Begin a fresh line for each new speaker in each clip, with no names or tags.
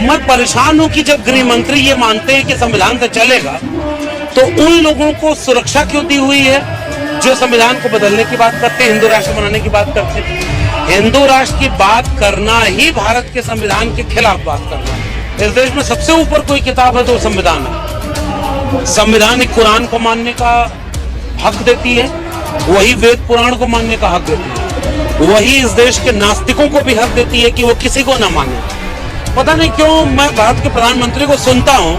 मैं परेशान हूं कि जब गृह मंत्री ये मानते हैं कि संविधान से चलेगा, तो उन लोगों को सुरक्षा क्यों दी हुई है जो संविधान को बदलने की बात करते हैं, हिंदू राष्ट्र बनाने की बात करते हैं। हिंदू राष्ट्र की बात करना ही भारत के संविधान के खिलाफ बात करना है। इस देश में सबसे ऊपर कोई किताब है तो संविधान है। संविधान कुरान को मानने का हक देती है, वही वेद पुराण को मानने का हक देती है, वही इस देश के नास्तिकों को भी हक देती है कि वो किसी को ना माने। पता नहीं क्यों मैं भारत के प्रधानमंत्री को सुनता हूं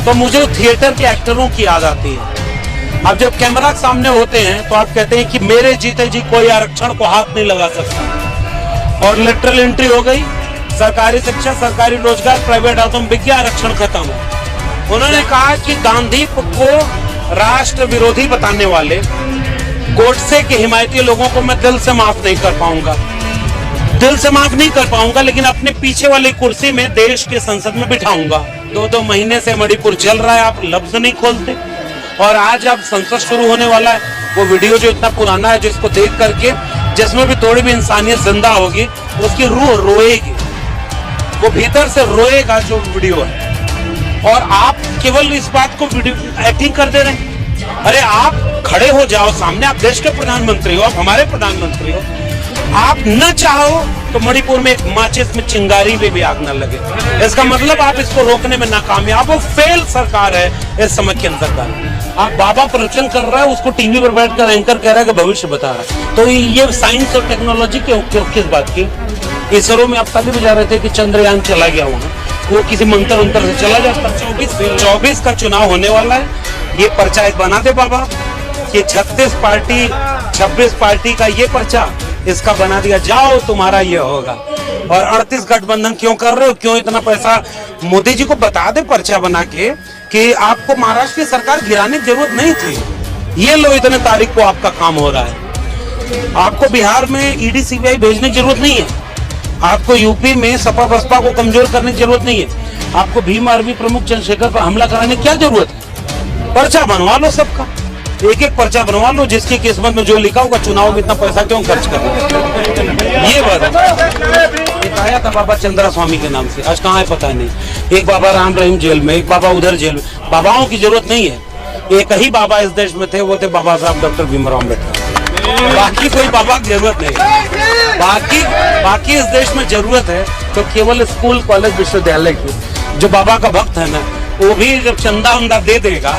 तो मुझे थिएटर के एक्टरों की याद आती है। अब जब कैमरा के सामने होते हैं तो आप कहते हैं कि मेरे जीते जी कोई आरक्षण को हाथ नहीं लगा सकता, और लेटरल एंट्री हो गई, सरकारी शिक्षा, सरकारी रोजगार, प्राइवेट ऑटोमोबाइल आरक्षण खत्म हो। उन्होंने कहा कि गांधी को राष्ट्र विरोधी बताने वाले गोडसे के हिमायती लोगों को मैं दिल से माफ नहीं कर पाऊंगा, दिल से माफ नहीं कर पाऊंगा, लेकिन अपने पीछे वाली कुर्सी में देश के संसद में बिठाऊंगा। 2-2 महीने से मणिपुर चल रहा है, आप लफ्ज नहीं खोलते, और आज अब संसद शुरू होने वाला है। वो वीडियो जो इतना पुराना है, जिसको देख करके जिसमें भी थोड़ी भी इंसानियत जिंदा होगी, उसकी रूह रोएगी, वो भीतर से रोएगा जो वीडियो है। और आप केवल इस बात को वीडियो एक्टिंग कर दे रहे हैं। अरे आप खड़े हो जाओ सामने, आप देश के प्रधानमंत्री हो, आप हमारे प्रधानमंत्री हो। आप न चाहो तो मणिपुर में एक माचिस में चिंगारी में भी आग न लगे। इसका मतलब आप इसको रोकने में नाकामयाब हो। फेल सरकार है इस समय केंद्र सरकार। आप बाबा प्रवचन कर रहा है, उसको टीवी पर बैठकर एंकर कह रहा है कि भविष्य बता रहा है। तो ये साइंस और टेक्नोलॉजी के किस बात की? इसरो में आप कभी बजा रहे थे कि चंद्रयान चला गया वहां, वो किसी मंत्र उंतर से चला जाता। 24 का चुनाव होने वाला है। ये पर्चा एक बना दे बाबा कि 26 पार्टी का ये पर्चा इसका बना दिया जाओ, तुम्हारा ये होगा। और 38 गठबंधन क्यों कर रहे हो, क्यों इतना पैसा? मोदी जी को बता दे पर्चा बना के कि आपको महाराष्ट्र की सरकार गिराने की जरूरत नहीं थी, ये लो इतने तारीख को आपका काम हो रहा है। आपको बिहार में ईडी सीबीआई भेजने की जरूरत नहीं है, आपको यूपी में सपा बसपा को कमजोर करने की जरूरत नहीं है, आपको भीम आर्मी प्रमुख चंद्रशेखर पर हमला कराने की क्या जरूरत है? पर्चा बनवा लो सबका, एक पर्चा बनवा लो, जिसकी किस्मत में जो लिखा होगा। चुनाव में इतना पैसा क्यों खर्च कर? ये बात आया था बाबा चंद्रा स्वामी के नाम से, आज कहाँ है पता नहीं। एक बाबा राम रहीम जेल में, एक बाबा उधर जेल में। बाबाओं की जरूरत नहीं है, एक ही बाबा इस देश में थे, वो थे बाबा साहब डॉक्टर भीमराव अम्बेडकर। बाकी कोई बाबा की जरूरत नहीं। बाकी इस देश में जरूरत है तो केवल स्कूल कॉलेज विश्वविद्यालय की। जो बाबा का भक्त है ना, वो भी जब चंदा उंदा दे देगा,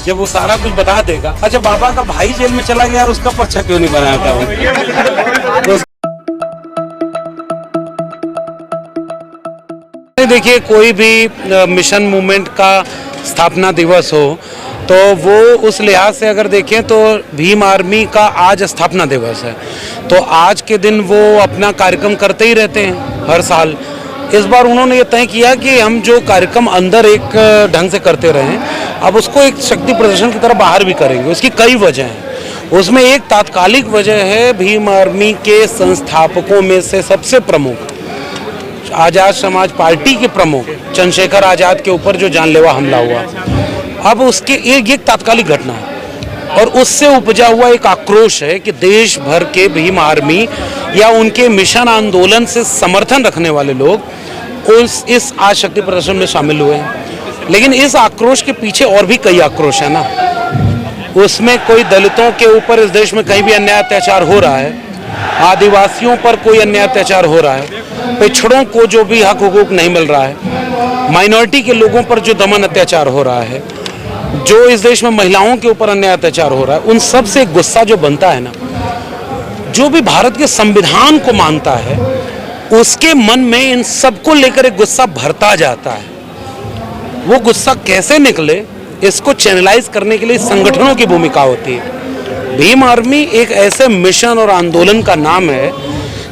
जब वो सारा कुछ बता देगा। अच्छा, बाबा का भाई जेल में चला गया, उसका पर्चा क्यों नहीं बनाया था? देखिए, कोई भी मिशन मूवमेंट का स्थापना दिवस हो तो वो उस लिहाज से अगर देखें तो भीम आर्मी का आज स्थापना दिवस है, तो आज के दिन वो अपना कार्यक्रम करते ही रहते हैं हर साल। इस बार उन्होंने ये तय किया कि हम जो कार्यक्रम अंदर एक ढंग से करते रहे, अब उसको एक शक्ति प्रदर्शन की तरह बाहर भी करेंगे। उसकी कई वजह हैं, उसमें एक तात्कालिक वजह है भीम आर्मी के संस्थापकों में से सबसे प्रमुख आज़ाद समाज पार्टी के प्रमुख चंद्रशेखर आज़ाद के ऊपर जो जानलेवा हमला हुआ। अब उसके एक तात्कालिक घटना है और उससे उपजा हुआ एक आक्रोश है कि देश भर के भीम आर्मी या उनके मिशन आंदोलन से समर्थन रखने वाले लोग इस आज शक्ति प्रदर्शन में शामिल हुए हैं। लेकिन इस आक्रोश के पीछे और भी कई आक्रोश है ना। उसमें कोई दलितों के ऊपर इस देश में कहीं भी अन्याय अत्याचार हो रहा है, आदिवासियों पर कोई अन्याय अत्याचार हो रहा है, पिछड़ों को जो भी हक हुकूक नहीं मिल रहा है, माइनॉरिटी के लोगों पर जो दमन अत्याचार हो रहा है, जो इस देश में महिलाओं के ऊपर अन्याय अत्याचार हो रहा है, उन सब से गुस्सा जो बनता है ना, जो भी भारत के संविधान को मानता है उसके मन में इन सबको लेकर एक गुस्सा भरता जाता है। वो गुस्सा कैसे निकले, इसको चैनलाइज करने के लिए संगठनों की भूमिका होती है। भीम आर्मी एक ऐसे मिशन और आंदोलन का नाम है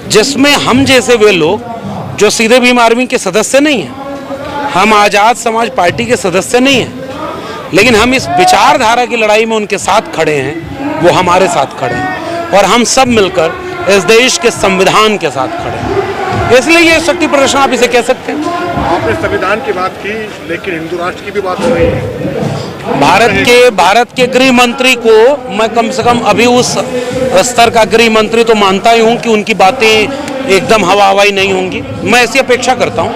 जिसमें हम जैसे वे लोग जो सीधे भीम आर्मी के सदस्य नहीं हैं, हम आज़ाद समाज पार्टी के सदस्य नहीं हैं, लेकिन हम इस विचारधारा की लड़ाई में उनके साथ खड़े हैं, वो हमारे साथ खड़े हैं और हम सब मिलकर इस देश के संविधान के साथ खड़े हैं। इसलिए ये शक्ति प्रदर्शन आप इसे कह सकते हैं।
आपने संविधान की बात की, लेकिन हिंदू राष्ट्र की भी बात हो रही है।
भारत के गृह मंत्री को मैं कम से कम अभी उस स्तर का गृह मंत्री तो मानता ही हूँ कि उनकी बातें एकदम हवा हवाई नहीं होंगी। मैं ऐसी अपेक्षा करता हूँ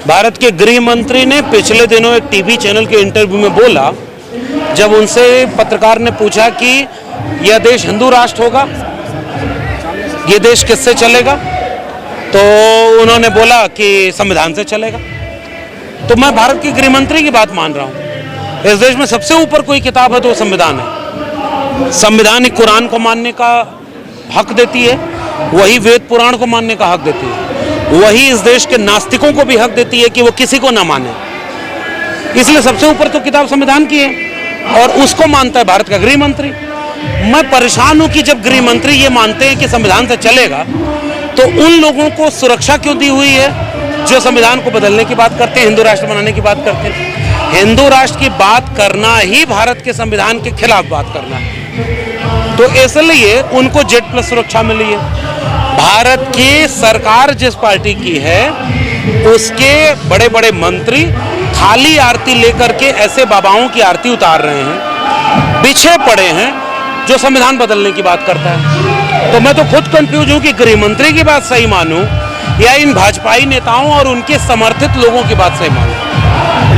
भारत के गृह मंत्री ने पिछले दिनों एक टीवी चैनल के इंटरव्यू में बोला, जब उनसे पत्रकार ने पूछा कि यह देश हिंदू राष्ट्र होगा, ये देश किससे चलेगा, तो उन्होंने बोला कि संविधान से चलेगा। तो मैं भारत के गृह मंत्री की बात मान रहा हूँ। इस देश में सबसे ऊपर कोई किताब है तो संविधान है। संविधान ही कुरान को मानने का हक देती है, वही वेद पुराण को मानने का हक देती है, वही इस देश के नास्तिकों को भी हक देती है कि वो किसी को ना माने। इसलिए सबसे ऊपर तो किताब संविधान की है और उसको मानता है भारत का गृह मंत्री। मैं परेशान हूं कि जब गृह मंत्री ये मानते हैं कि संविधान से चलेगा, तो उन लोगों को सुरक्षा क्यों दी हुई है जो संविधान को बदलने की बात करते हैं, हिंदू राष्ट्र बनाने की बात करते हैं। हिंदू राष्ट्र की बात करना ही भारत के संविधान के खिलाफ बात करना है, तो इसलिए उनको Z+ सुरक्षा मिली है। भारत की सरकार जिस पार्टी की है, उसके बड़े बड़े मंत्री खाली आरती लेकर के ऐसे बाबाओं की आरती उतार रहे हैं, पीछे पड़े हैं जो संविधान बदलने की बात करता है। तो मैं तो खुद कंफ्यूज हूं कि गृह मंत्री की बात सही मानूं या इन भाजपाई नेताओं और उनके समर्थित लोगों की बात सही मानूं।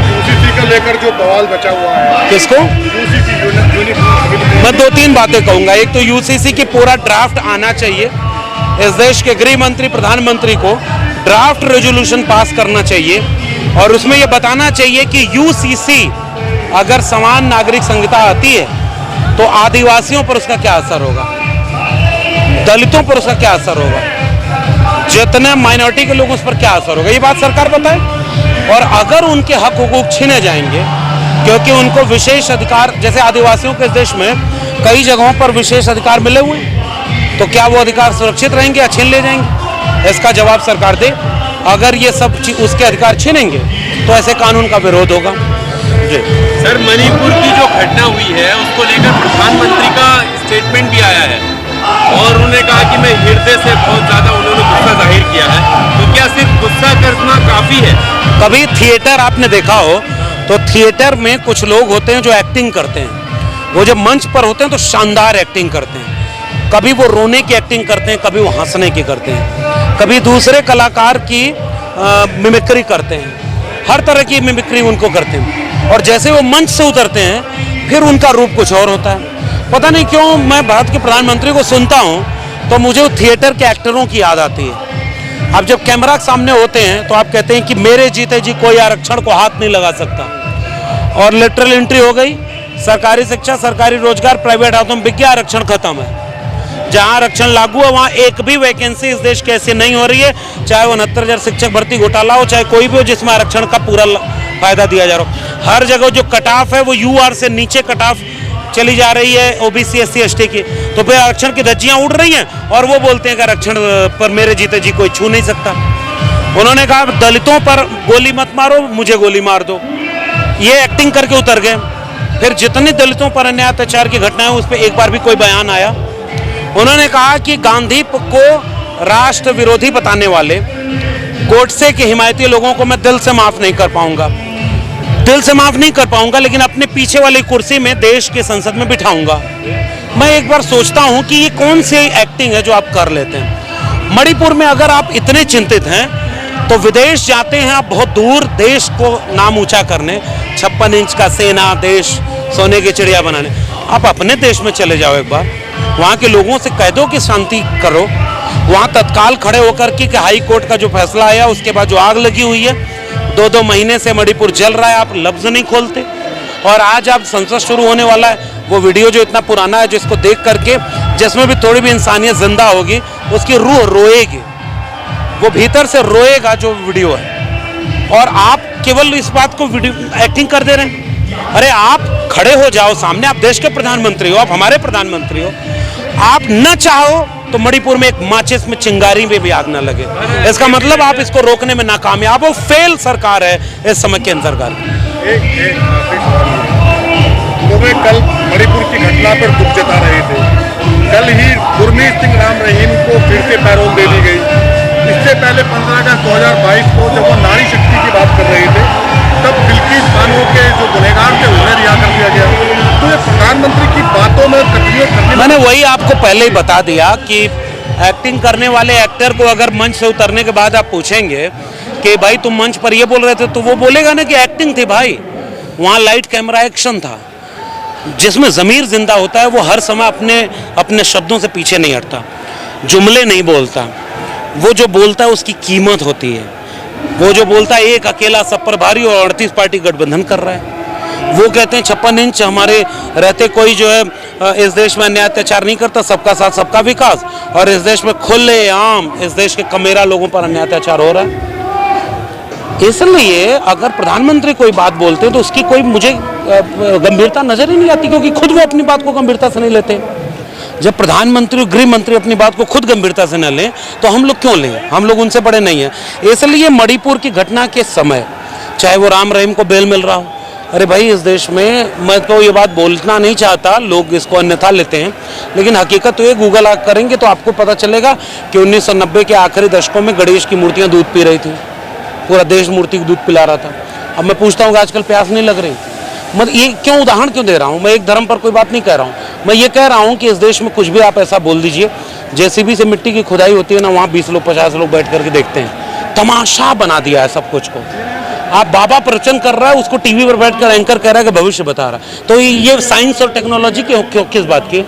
यूसीसी को लेकर जो बवाल बचा हुआ है,
किसको? मैं 2-3 बातें कहूंगा। एक तो यूसीसी की पूरा ड्राफ्ट आना चाहिए। इस देश के गृह मंत्री प्रधानमंत्री को ड्राफ्ट रेजोल्यूशन पास करना चाहिए और उसमें यह बताना चाहिए कि यूसीसी अगर समान नागरिक संहिता आती है तो आदिवासियों पर उसका क्या असर होगा, दलितों पर उसका क्या असर होगा, जितने माइनॉरिटी के लोगों उस पर क्या असर होगा, ये बात सरकार बताए। और अगर उनके हक हुकूक छीने जाएंगे, क्योंकि उनको विशेष अधिकार, जैसे आदिवासियों के देश में कई जगहों पर विशेष अधिकार मिले हुए, तो क्या वो अधिकार सुरक्षित रहेंगे या छीन ले जाएंगे? इसका जवाब सरकार दे। अगर ये सब उसके अधिकार छीनेंगे तो ऐसे कानून का विरोध होगा। जी
सर, मणिपुर की जो घटना हुई है उसको लेकर प्रधानमंत्री का स्टेटमेंट भी आया है और उन्होंने कहा कि मैं हृदय से बहुत ज़्यादा उन्होंने गुस्सा जाहिर किया है। तो क्या सिर्फ गुस्सा करना काफ़ी है?
कभी थिएटर आपने देखा हो तो थिएटर में कुछ लोग होते हैं जो एक्टिंग करते हैं। वो जब मंच पर होते हैं तो शानदार एक्टिंग करते हैं। कभी वो रोने की एक्टिंग करते हैं, कभी वो हंसने की करते हैं, कभी दूसरे कलाकार की मिमिक्री करते हैं। हर तरह की मिमिक्री उनको करते हैं और जैसे वो मंच से उतरते हैं फिर उनका रूप कुछ और होता है। पता नहीं क्यों मैं भारत के प्रधानमंत्री को सुनता हूं तो मुझे वो थिएटर के एक्टरों की याद आती है। अब जब कैमरा के सामने होते हैं तो आप कहते हैं कि मेरे जीते जी कोई आरक्षण को हाथ नहीं लगा सकता और लिटरल एंट्री हो गई। सरकारी शिक्षा, सरकारी रोजगार, प्राइवेट हाथों में बिक गया, आरक्षण खत्म है। जहां आरक्षण लागू है वहां एक भी वैकेंसी इस देश की ऐसी नहीं हो रही है, चाहे वो 69,000 शिक्षक भर्ती घोटाला हो, चाहे कोई भी हो जिसमें आरक्षण का पूरा फायदा दिया जा रहा हो। हर जगह जो कट ऑफ है वो UR से नीचे कट ऑफ चली जा रही है, OBC SC ST की। तो फिर आरक्षण की धज्जियां उड़ रही हैं और वो बोलते हैं कि आरक्षण पर मेरे जीते जी कोई छू नहीं सकता। उन्होंने कहा दलितों पर गोली मत मारो, मुझे गोली मार दो। ये एक्टिंग करके उतर गए। फिर जितनी दलितों पर अन्याय अत्याचार की घटनाएं उस पर एक बार भी कोई बयान आया? उन्होंने कहा कि गांधी को राष्ट्र विरोधी बताने वाले गोडसे के हिमायती लोगों को मैं दिल से माफ नहीं कर पाऊंगा, दिल से माफ नहीं कर पाऊंगा, लेकिन अपने पीछे वाली कुर्सी में देश के संसद में बिठाऊंगा। मैं एक बार सोचता हूं कि ये कौन सी एक्टिंग है जो आप कर लेते हैं। मणिपुर में अगर आप इतने चिंतित हैं तो विदेश जाते हैं आप बहुत दूर देश को नाम ऊंचा करने, 56 इंच का सेना, देश सोने की चिड़िया बनाने। आप अपने देश में चले जाओ, एक बार वहाँ के लोगों से कह दो कि शांति करो। वहाँ तत्काल खड़े होकर के हाई कोर्ट का जो फैसला आया उसके बाद जो आग लगी हुई है, 2-2 महीने से मणिपुर जल रहा है, आप लफ्ज नहीं खोलते। और आज आप संसद शुरू होने वाला है, वो वीडियो जो इतना पुराना है जिसको देख करके जिसमें भी थोड़ी भी इंसानियत जिंदा होगी उसकी रूह रोएगी, वो भीतर से रोएगा जो वीडियो है। और आप केवल इस बात को वीडियो एक्टिंग कर दे रहे हैं। अरे आप खड़े हो जाओ सामने, आप देश के प्रधानमंत्री हो, आप हमारे प्रधानमंत्री हो। आप न चाहो तो मणिपुर में एक माचिस में चिंगारी में भी आग न लगे, इसका मतलब आप इसको रोकने में नाकामयाब हो। फेल सरकार है इस समय केंद्र सरकार।
तो वे कल मणिपुर की घटना पर दुख जता रहे थे। कल ही गुरमीत सिंह राम रहीम को फिर से पैरोल दे दी गई। इससे पहले 15 अगस्त 2022 को जब वो नारी शक्ति की बात कर रहे थे तब बिल्किस बानो के जो गुनहगार थे उन्हें रिहा कर दिया गया। तो ये प्रधानमंत्री की बातों में कटौती करने,
मैंने वही आपको पहले ही बता दिया कि एक्टिंग करने वाले एक्टर को अगर मंच से उतरने के बाद आप पूछेंगे कि भाई तुम मंच पर ये बोल रहे थे, तो वो बोलेगा ना कि एक्टिंग थी भाई, वहाँ लाइट कैमरा एक्शन था। जिसमें ज़मीर जिंदा होता है वो हर समय अपने शब्दों से पीछे नहीं हटता, जुमले नहीं बोलता, वो जो बोलता है उसकी कीमत होती है। वो जो बोलता है एक अकेला सब पर भारी और 38 पार्टी गठबंधन कर रहा है, वो कहते हैं 56 इंच हमारे रहते कोई जो है इस देश में अन्याय अत्याचार नहीं करता, सबका साथ सबका विकास, और इस देश में खुलेआम इस देश के कमेरा लोगों पर अन्याय अत्याचार हो रहा है। इसलिए अगर प्रधानमंत्री कोई बात बोलते हैं तो उसकी कोई मुझे गंभीरता नजर ही नहीं आती, क्योंकि खुद वो अपनी बात को गंभीरता से नहीं लेते। जब प्रधानमंत्री और गृह मंत्री अपनी बात को खुद गंभीरता से न लें तो हम लोग क्यों लें? हम लोग उनसे बड़े नहीं हैं। इसलिए मणिपुर की घटना के समय चाहे वो राम रहीम को बेल मिल रहा हो, अरे भाई इस देश में, मैं तो ये बात बोलना नहीं चाहता, लोग इसको अन्यथा लेते हैं, लेकिन हकीकत तो ये गूगल करेंगे तो आपको पता चलेगा कि 1990 के आखिरी दशकों में गणेश की मूर्तियाँ दूध पी रही थी, पूरा देश मूर्ति को दूध पिला रहा था। अब मैं पूछता हूँ कि आजकल प्यास नहीं लग रही? मतलब ये क्यों उदाहरण क्यों दे रहा हूँ? मैं एक धर्म पर कोई बात नहीं कह रहा हूँ, मैं ये कह रहा हूँ कि इस देश में कुछ भी आप ऐसा बोल दीजिए, जेसीबी से मिट्टी की खुदाई होती है ना, वहाँ 20 लोग 50 लोग बैठ करके देखते हैं। तमाशा बना दिया है सब कुछ को। आप बाबा प्रवचन कर रहा है, उसको टीवी पर बैठकर एंकर कह रहा है कि भविष्य बता रहा है। तो ये साइंस और टेक्नोलॉजी की किस बात की?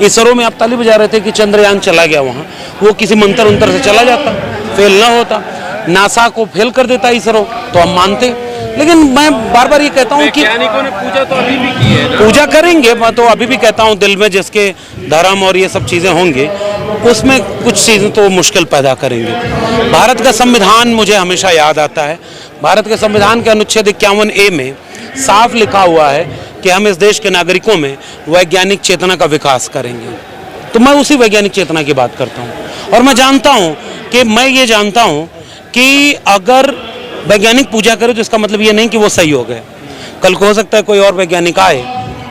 इसरो में आप ताली बजा रहे थे कि चंद्रयान चला गया वहाँ, वो किसी मंत्र उंतर से चला जाता, फेल ना होता, नासा को फेल कर देता इसरो, तो हम मानते। लेकिन मैं बार बार ये कहता हूँ कि
वैज्ञानिकों ने पूजा तो अभी भी की है ना?
पूजा करेंगे, मैं तो अभी भी कहता हूँ दिल में जिसके धर्म और ये सब चीज़ें होंगी उसमें कुछ चीज़ें तो मुश्किल पैदा करेंगे। भारत का संविधान मुझे हमेशा याद आता है। भारत के संविधान के अनुच्छेद 51A में साफ लिखा हुआ है कि हम इस देश के नागरिकों में वैज्ञानिक चेतना का विकास करेंगे। तो मैं उसी वैज्ञानिक चेतना की बात करता हूँ, और मैं जानता हूँ कि मैं ये जानता हूँ कि अगर वैज्ञानिक पूजा करे तो इसका मतलब ये नहीं कि वो सही हो गए। कल को हो सकता है कोई और वैज्ञानिक आए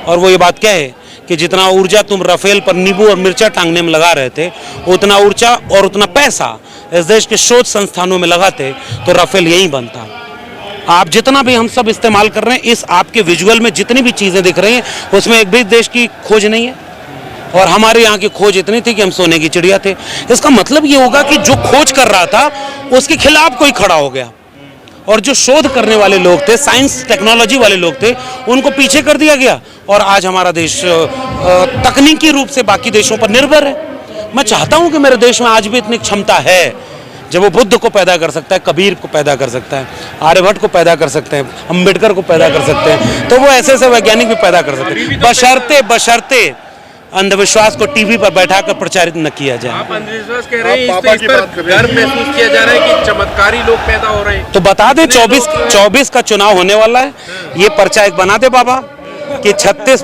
और वो ये बात कहे कि जितना ऊर्जा तुम राफेल पर नींबू और मिर्चा टांगने में लगा रहे थे, उतना ऊर्जा और उतना पैसा इस देश के शोध संस्थानों में लगाते तो राफेल यही बनता। आप जितना भी हम सब इस्तेमाल कर रहे हैं, इस आपके विजुअल में जितनी भी चीज़ें दिख रही हैं उसमें एक भी देश की खोज नहीं है, और हमारे यहाँ की खोज इतनी थी कि हम सोने की चिड़िया थे। इसका मतलब ये होगा कि जो खोज कर रहा था उसके खिलाफ कोई खड़ा हो गया, और जो शोध करने वाले लोग थे, साइंस टेक्नोलॉजी वाले लोग थे, उनको पीछे कर दिया गया, और आज हमारा देश तकनीकी रूप से बाकी देशों पर निर्भर है। मैं चाहता हूं कि मेरे देश में आज भी इतनी क्षमता है जब वो बुद्ध को पैदा कर सकता है, कबीर को पैदा कर सकता है, आर्यभट्ट को पैदा कर सकते हैं, अम्बेडकर को पैदा कर सकते हैं, तो वो ऐसे ऐसे वैज्ञानिक भी पैदा कर सकते हैं, बशर्ते अंधविश्वास को टीवी पर बैठाकर प्रचारित न किया जाए।
आप अंधविश्वास कह रहे हैं, इस पर गर्व महसूस किया जा रहा है कि चमत्कारी लोग पैदा हो रहे हैं।
तो बता दे 24 का चुनाव होने वाला है, ये पर्चा एक बना दे बाबा कि 26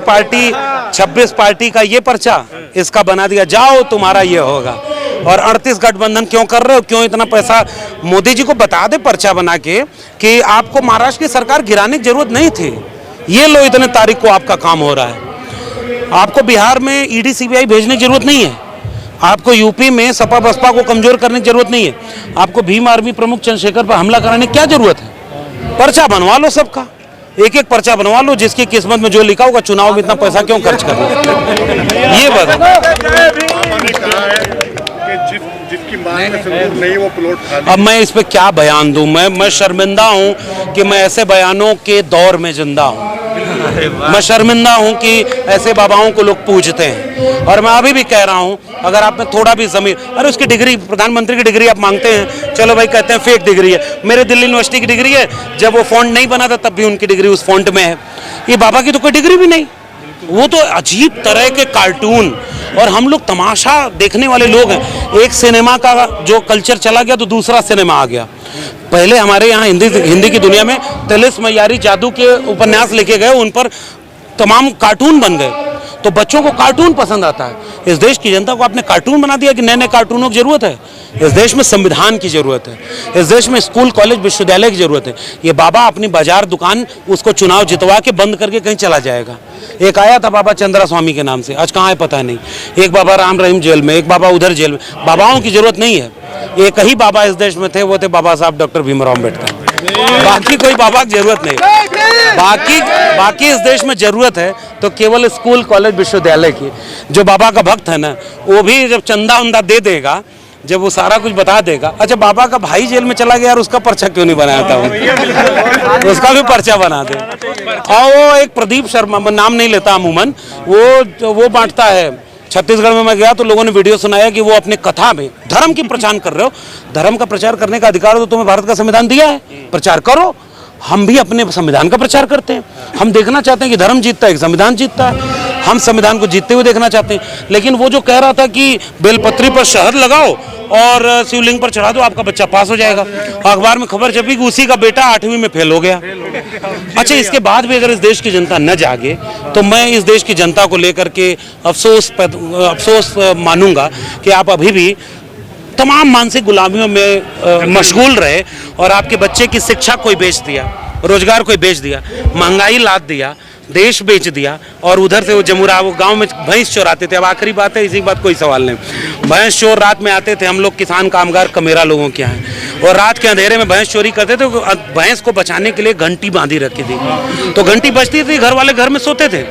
पार्टी का ये पर्चा इसका बना दिया, जाओ तुम्हारा ये होगा। और 38 गठबंधन क्यों कर रहे हो, क्यों इतना पैसा? मोदी जी को बता दे पर्चा बना के कि आपको महाराष्ट्र की सरकार गिराने की जरूरत नहीं थी, ये लो इतने तारीख को आपका काम हो रहा है। आपको बिहार में ईडी सीबीआई भेजने की जरूरत नहीं है, आपको यूपी में सपा बसपा को कमजोर करने की जरूरत नहीं है, आपको भीम आर्मी प्रमुख चंद्रशेखर पर हमला कराने की क्या जरूरत है? पर्चा बनवा लो सबका, एक एक पर्चा बनवा लो, जिसकी किस्मत में जो लिखा होगा। चुनाव में इतना पैसा क्यों खर्च करना? ये
जिसकी मांग में संतुष्ट नहीं वो प्लॉट खाली।
अब मैं इस पे क्या बयान दूं? मैं शर्मिंदा हूं कि मैं ऐसे बयानों के दौर में जिंदा हूं। मैं शर्मिंदा हूं कि ऐसे बाबाओं को लोग पूजते हैं, और मैं अभी भी कह रहा हूं, अगर आप में थोड़ा भी ज़मीर, अरे उसकी डिग्री, प्रधानमंत्री की डिग्री आप मांगते हैं, चलो भाई कहते हैं फेक डिग्री है। मेरे दिल्ली यूनिवर्सिटी की डिग्री है, जब वो फॉन्ट नहीं बना था तब भी उनकी डिग्री उस फॉन्ट में है। ये बाबा की तो कोई डिग्री भी नहीं, वो तो अजीब तरह के कार्टून, और हम लोग तमाशा देखने वाले लोग हैं। एक सिनेमा का जो कल्चर चला गया तो दूसरा सिनेमा आ गया। पहले हमारे यहाँ हिंदी की दुनिया में तिलिस्म, मयारी, जादू के उपन्यास लिखे गए, उन पर तमाम कार्टून बन गए, तो बच्चों को कार्टून पसंद आता है। इस देश की जनता को आपने कार्टून बना दिया कि नए नए कार्टूनों की जरूरत है। इस देश में संविधान की जरूरत है, इस देश में स्कूल कॉलेज विश्वविद्यालय की जरूरत है। ये बाबा अपनी बाजार दुकान उसको चुनाव जितवा के बंद करके कहीं चला जाएगा। एक आया था बाबा चंद्रा स्वामी के नाम से, आज कहाँ है पता नहीं। एक बाबा राम रहीम जेल में, एक बाबा उधर जेल में। बाबाओं की जरूरत नहीं है, एक ही बाबा इस देश में थे, वो थे बाबा साहब डॉक्टर भीमराव अम्बेडकर। बाकी कोई बाबा की जरूरत नहीं। बाकी इस देश में जरूरत है तो केवल स्कूल कॉलेज विश्वविद्यालय की। जो बाबा का भक्त है ना, वो भी जब चंदा उंदा दे देगा जब वो सारा कुछ बता देगा। अच्छा, बाबा का भाई जेल में चला गया यार, उसका पर्चा क्यों नहीं बनाया था वो? उसका भी पर्चा बना दे। और वो एक प्रदीप शर्मा, मैं नाम नहीं लेता अमूमन, वो बांटता है। छत्तीसगढ़ में मैं गया तो लोगों ने वीडियो सुनाया कि वो अपने कथा में धर्म की प्रचार कर रहे हो। धर्म का प्रचार करने का अधिकार तो तुम्हें भारत का संविधान दिया है, प्रचार करो। हम भी अपने संविधान का प्रचार करते हैं। हम देखना चाहते हैं कि धर्म जीतता है कि संविधान जीतता है। हम संविधान को जीतते हुए देखना चाहते हैं। लेकिन वो जो कह रहा था कि बेलपत्री पर शहद लगाओ और शिवलिंग पर चढ़ा दो, आपका बच्चा पास हो जाएगा, अखबार में खबर छपी कि उसी का बेटा 8वीं में फेल हो गया। अच्छा, इसके बाद भी अगर इस देश की जनता न जागे तो मैं इस देश की जनता को लेकर के अफसोस मानूंगा कि आप अभी भी तमाम मानसिक गुलामियों में मशगूल रहे और आपके बच्चे की शिक्षा कोई बेच दिया, रोजगार कोई बेच दिया, महंगाई लाद दिया, देश बेच दिया। और उधर से वो जमुरा, वो गांव में भैंस चोराते थे। अब आखिरी बात है, इसी बात कोई सवाल नहीं, भैंस चोर रात में आते थे। हम लोग किसान कामगार कमेरा लोगों के यहाँ, और रात के अंधेरे में भैंस चोरी करते थे। भैंस को बचाने के लिए घंटी बांधी रखी थी, तो घंटी बजती थी, घर वाले घर में सोते थे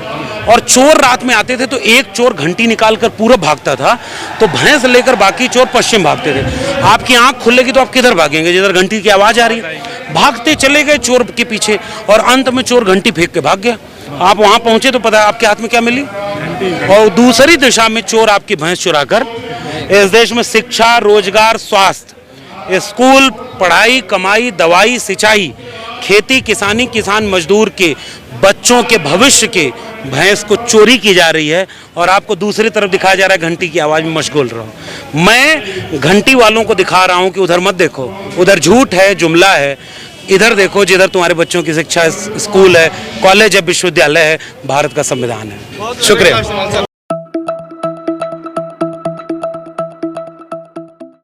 और चोर रात में आते थे तो एक चोर घंटी निकालकर पूरब भागता था, तो भैंस लेकर बाकी चोर पश्चिम भागते थे। आपकी आंख खुलेगी तो आप किधर भागेंगे? जिधर घंटी की आवाज आ रही है। भागते चले गए चोर के पीछे और अंत में चोर घंटी फेंक के भाग गया। आप वहां पहुंचे तो पता है आपके हाथ में क्या मिली, और दूसरी दिशा में चोर आपकी भैंस चुराकर इस देश में शिक्षा, रोजगार, स्वास्थ्य, स्कूल, पढ़ाई, कमाई, दवाई, सिंचाई, खेती, किसानी, किसान मजदूर के बच्चों के भविष्य के भैंस को चोरी की जा रही है। और आपको दूसरी तरफ दिखाया जा रहा है घंटी की आवाज में मशगूल रहो। मैं घंटी वालों को दिखा रहा हूं कि उधर मत देखो, उधर झूठ है, जुमला है। इधर देखो जिधर तुम्हारे बच्चों की शिक्षा, स्कूल है, कॉलेज है, विश्वविद्यालय है, भारत का संविधान है। शुक्रिया।